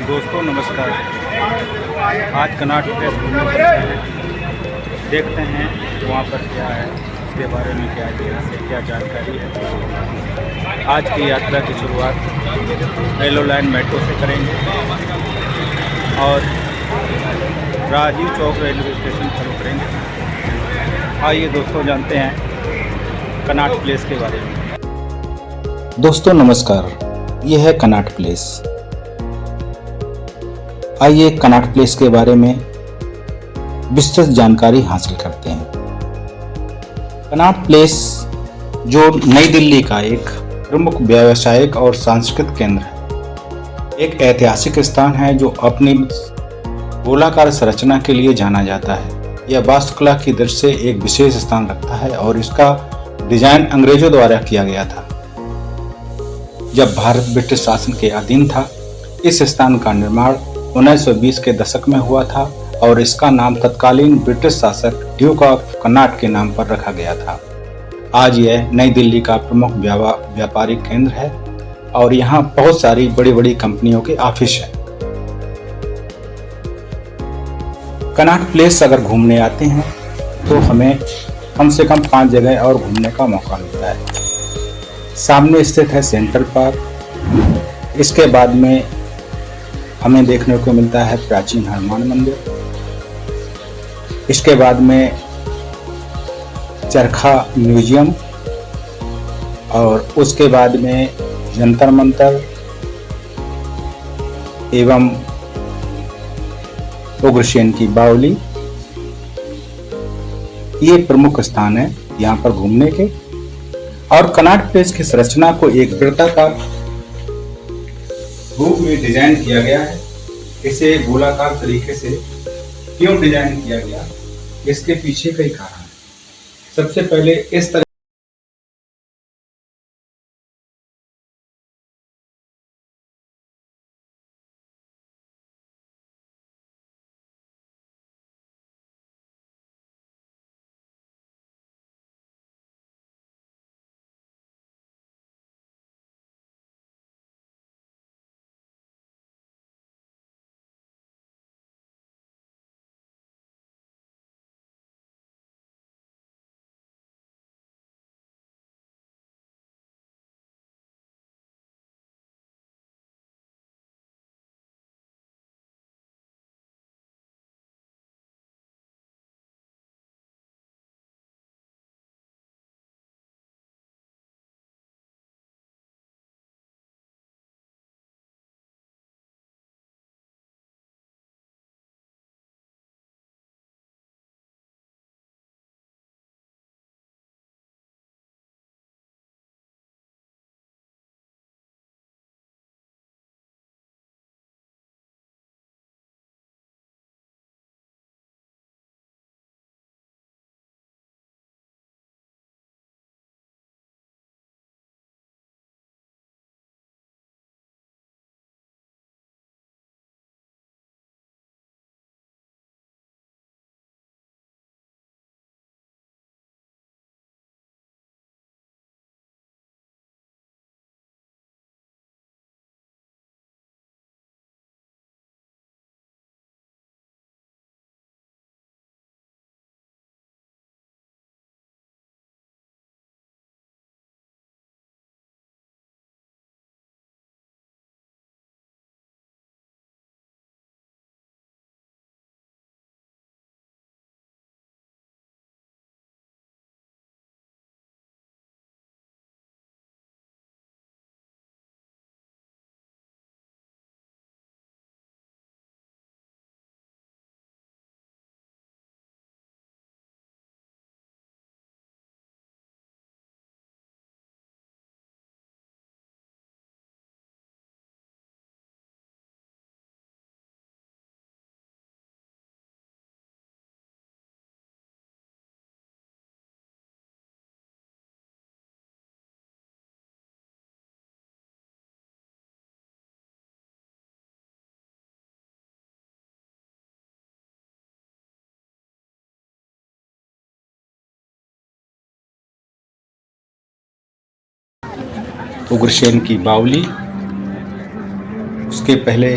दोस्तों नमस्कार। आज कनॉट प्लेस घूमने चलते हैं, देखते हैं वहाँ पर क्या है, उसके बारे में क्या इतिहास है, क्या जानकारी है। आज की यात्रा की शुरुआत येलो लाइन मेट्रो से करेंगे और राजीव चौक रेलवे स्टेशन पर उतरेंगे। आइए दोस्तों जानते हैं कनॉट प्लेस के बारे में। दोस्तों नमस्कार, ये है कनॉट प्लेस। आइए कनॉट प्लेस के बारे में विस्तृत जानकारी हासिल करते हैं। कनॉट प्लेस जो नई दिल्ली का एक प्रमुख व्यावसायिक और सांस्कृतिक केंद्र है, एक ऐतिहासिक स्थान है जो अपनी गोलाकार संरचना के लिए जाना जाता है। यह वास्तुकला की दृष्टि से एक विशेष स्थान रखता है और इसका डिजाइन अंग्रेजों द्वारा किया गया था। जब भारत ब्रिटिश शासन के अधीन था, इस स्थान का निर्माण 1920 के दशक में हुआ था और इसका नाम तत्कालीन ब्रिटिश शासक ड्यूक ऑफ कनॉट के नाम पर रखा गया था। आज यह नई दिल्ली का प्रमुख व्यापारिक केंद्र है और यहाँ बहुत सारी बड़ी बड़ी कंपनियों के ऑफिस हैं। कनॉट प्लेस अगर घूमने आते हैं तो हमें कम से कम 5 जगह और घूमने का मौका मिलता है। सामने स्थित है सेंट्रल पार्क। इसके बाद में हमें देखने को मिलता है प्राचीन हनुमान मंदिर। इसके बाद में चरखा म्यूजियम और उसके बाद में जंतर मंतर एवं उग्रसेन की बावली। ये प्रमुख स्थान है यहाँ पर घूमने के। और कनॉट प्लेस की संरचना को एक वृत्ताकार रूप में डिजाइन किया गया है। इसे गोलाकार तरीके से क्यों डिजाइन किया गया, इसके पीछे कई कारण है। सबसे पहले इस तरह उग्रसेन की बावली, उसके पहले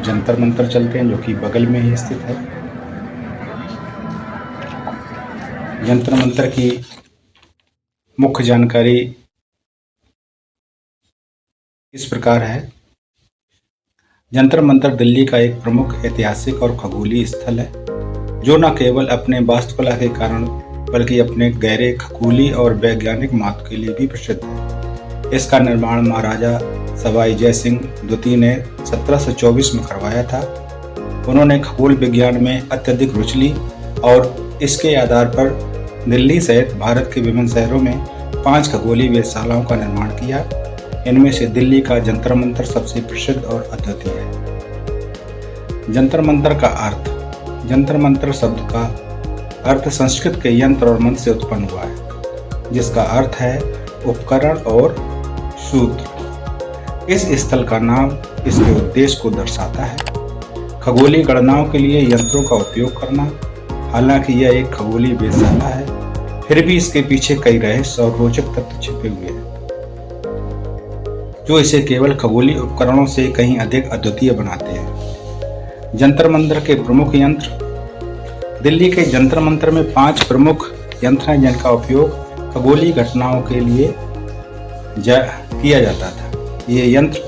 जंतर मंतर चलते हैं, जो कि बगल में ही स्थित है। जंतर मंतर की मुख्य जानकारी इस प्रकार है। जंतर मंतर दिल्ली का एक प्रमुख ऐतिहासिक और खगोलीय स्थल है, जो न केवल अपने वास्तुकला के कारण बल्कि अपने गहरे खगोलीय और वैज्ञानिक महत्व के लिए भी प्रसिद्ध है। इसका निर्माण महाराजा सवाई जय सिंह द्वितीय ने 1724 में करवाया था। उन्होंने खगोल विज्ञान में अत्यधिक रुचि ली और इसके आधार पर दिल्ली सहित भारत के विभिन्न शहरों में 5 खगोलीय वेधशालाओं का निर्माण किया। इनमें से दिल्ली का जंतर मंतर सबसे प्रसिद्ध और अद्वितीय है। जंतर मंतर का अर्थ। जंतर मंतर शब्द का अर्थ संस्कृत के यंत्र और मंत्र से उत्पन्न हुआ है, जिसका अर्थ है उपकरण और सूत्र। इस स्थल का नाम इसके उद्देश्य को दर्शाता है, खगोलीय गणनाओं के लिए यंत्रों का उपयोग करना। हालांकि यह एक खगोलीय वेधशाला है, फिर भी इसके पीछे कई रहस्य और रोचक तत्व छिपे हुए हैं, जो इसे केवल खगोलीय उपकरणों से कहीं अधिक अद्वितीय बनाते हैं। जंतर मंतर के प्रमुख यंत्र। दिल्ली के जंतर मंतर में 5 प्रमुख यंत्र हैं, जिनका उपयोग खगोलीय घटनाओं के लिए किया जाता था। ये यंत्र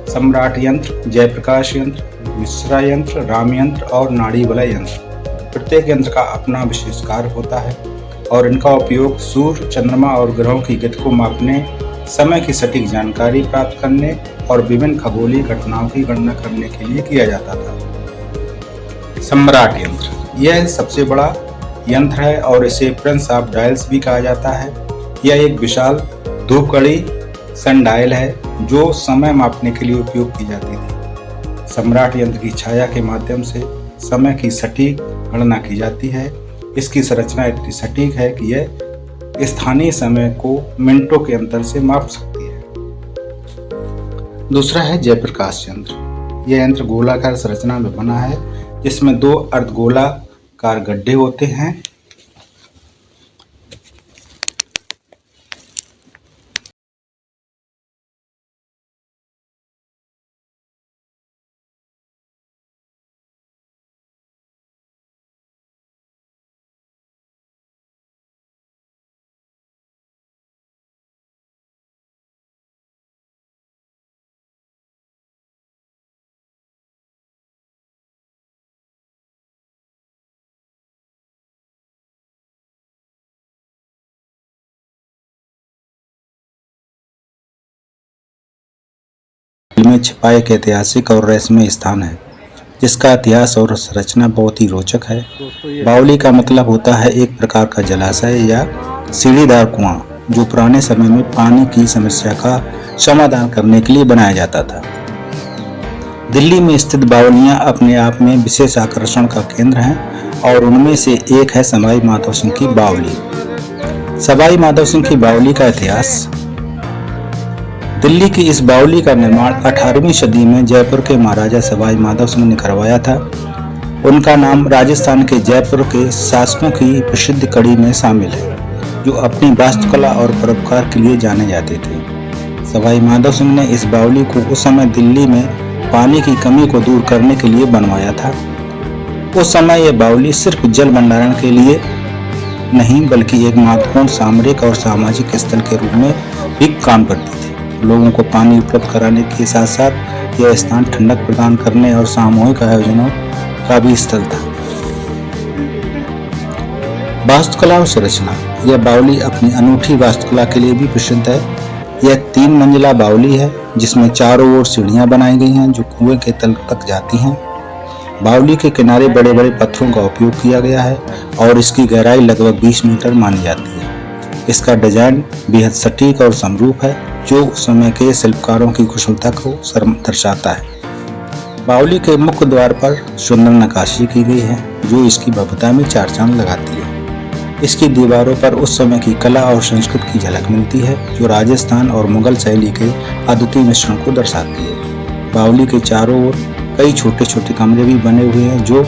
सम्राट यंत्र, जयप्रकाश यंत्र, मिश्रा यंत्र, राम यंत्र और नाड़ी वलय यंत्र। प्रत्येक यंत्र का अपना विशेष कार्य होता है और इनका उपयोग सूर्य, चंद्रमा और ग्रहों की गति को मापने, समय की सटीक जानकारी प्राप्त करने और विभिन्न खगोलीय घटनाओं की गणना करने के लिए किया जाता था। सम्राट यंत्र। यह सबसे बड़ा यंत्र है और इसे प्रिंस ऑफ डायल्स भी कहा जाता है। यह एक विशाल धूपघड़ी सनडायल है, जो समय मापने के लिए उपयोग की जाती थी। सम्राट यंत्र की छाया के माध्यम से समय की सटीक गणना की जाती है। इसकी संरचना इतनी सटीक है कि यह स्थानीय समय को मिनटों के अंतर से माप सकती है। दूसरा है जयप्रकाश यंत्र। यह यंत्र गोलाकार संरचना में बना है, जिसमें 2 अर्धगोलाकार गड्ढे होते हैं। में छिपा एक ऐतिहासिक और रहस्यमय स्थान है, जिसका इतिहास और संरचना बहुत ही रोचक है। बावली का मतलब होता है एक प्रकार का जलाशय या सीढ़ीदार कुआं, जो पुराने समय में पानी की समस्या का समाधान करने के लिए बनाया जाता था। दिल्ली में स्थित बावलियां अपने आप में विशेष आकर्षण का केंद्र हैं और उनमें से एक है सवाई माधव सिंह की बावली। सवाई माधव सिंह की बावली का इतिहास। दिल्ली की इस बावली का निर्माण 18वीं सदी में जयपुर के महाराजा सवाई माधव सिंह ने करवाया था। उनका नाम राजस्थान के जयपुर के शासकों की प्रसिद्ध कड़ी में शामिल है, जो अपनी वास्तुकला और परोपकार के लिए जाने जाते थे। सवाई माधव सिंह ने इस बावली को उस समय दिल्ली में पानी की कमी को दूर करने के लिए बनवाया था। उस समय यह बावली सिर्फ जल भंडारण के लिए नहीं, बल्कि एक महत्वपूर्ण सामरिक और सामाजिक स्थल के रूप में भी काम करती थी। लोगों को पानी उपलब्ध कराने के साथ साथ यह स्थान ठंडक प्रदान करने और सामूहिक आयोजनों का भी स्थल था। वास्तुकला और संरचना। यह बावली अपनी अनूठी वास्तुकला के लिए भी प्रसिद्ध है। यह 3 मंजिला बावली है, जिसमें चारों ओर सीढ़ियां बनाई गई हैं, जो कुएं के तल तक जाती हैं। बावली के किनारे बड़े बड़े पत्थरों का उपयोग किया गया है और इसकी गहराई लगभग 20 मीटर मानी जाती है। इसका डिजाइन बेहद सटीक और समरूप है, जो उस समय के शिल्पकारों की कुशलता को दर्शाता है। बावली के मुख्य द्वार पर सुंदर नक्काशी की गई है, जो इसकी भव्यता में 4 चांद लगाती है। इसकी दीवारों पर उस समय की कला और संस्कृति की झलक मिलती है, जो राजस्थान और मुगल शैली के अद्वितीय मिश्रण को दर्शाती है। बावली के चारों ओर कई छोटे छोटे कमरे भी बने हुए हैं, जो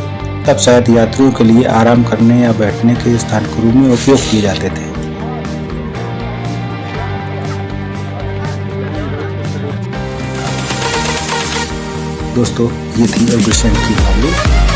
तब शायद यात्रियों के लिए आराम करने या बैठने के स्थान के रूप में उपयोग किए जाते थे। दोस्तों ये थी अग्रसेन की खबरें।